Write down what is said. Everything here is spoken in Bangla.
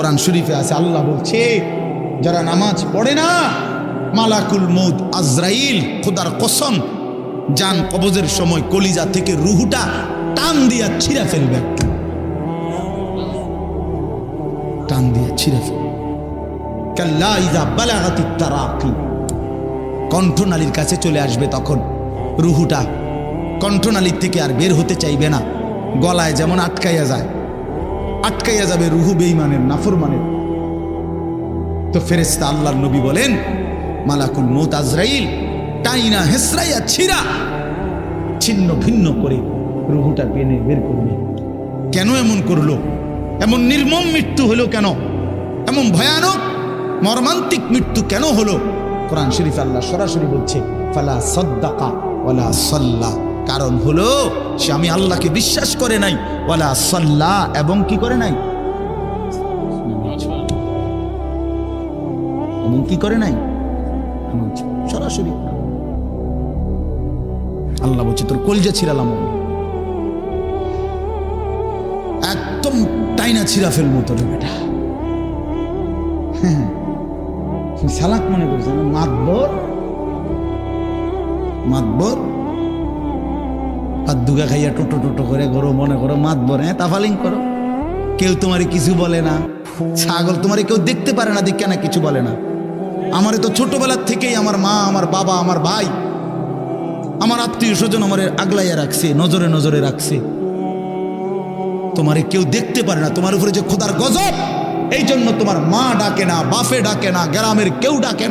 কোরআন শরীফে আছে, আল্লাহ বলছে যারা নামাজ পড়ে না, মালাকুল মউত আজরাইল খোদার কসম জান কবজের সময় কলিজা থেকে রুহুটা টান দিয়া ছিঁড়া ফেলবে, একটু টান দিয়া ছিঁড়া ফেলবে। কাল্লা ইযা বালাগাতিত তারাকি, কণ্ঠনালীর কাছে চলে আসবে, তখন রুহুটা কণ্ঠনালীর থেকে আর বের হতে চাইবে না। গলায় যেমন আটকাইয়া যায়, আটকাইয়া যাবে রুহু বেঈমানের, নাফরমানের। তো ফেরেশতা আল্লাহর নবী বলেন মালাকুল মউত আজরাইল টাইনা হেসরাইয়া ছিঁড়া ছিন্ন ভিন্ন করে রুহুটা টেনে বের করবে। কেন এমন করলো? এমন নির্মম মৃত্যু হলো কেন? এমন ভয়ানক মর্মান্তিক মৃত্যু কেন হলো? কোরআন শরীফ আল্লাহ সরাসরি বলছে ফালা সাদ্দাকা ওয়ালা সাল্লা, কারণ হলো সে আমি আল্লাহকে বিশ্বাস করে নাই, ওয়ালা সাল্লা এবং কি করে নাই, এবং কি করে নাই, সরাসরি আল্লাহ বলছে তোর কলজা ছিড়ালাম, একদম টাইনা ছিঁড়া ফেলবো তোর বেটা। সালাক মনে করছে না, মাতবর মাতবর আর দুগা খাইয়া টোটো টোটো করে করো, মনে করো মাতবর, হ্যাঁ তাফালিং করো, কেউ তোমারে কিছু বলে না। ছাগল তোমারে কেউ দেখতে পারে না, দেখে না কিছু বলে না। আমারে তো ছোটবেলার থেকেই আমার মা, আমার বাবা, আমার ভাই, আমার আত্মীয় স্বজন আমারে আগলাইয়া রাখছে, নজরে নজরে রাখছে। তোমারে কেউ দেখতে পারে না, তোমার উপরে যে খোদার গজব, এই জন্য তোমার মা ডাকে না, বাপে ডাকে না, গ্রামের কেউ ডাকে না।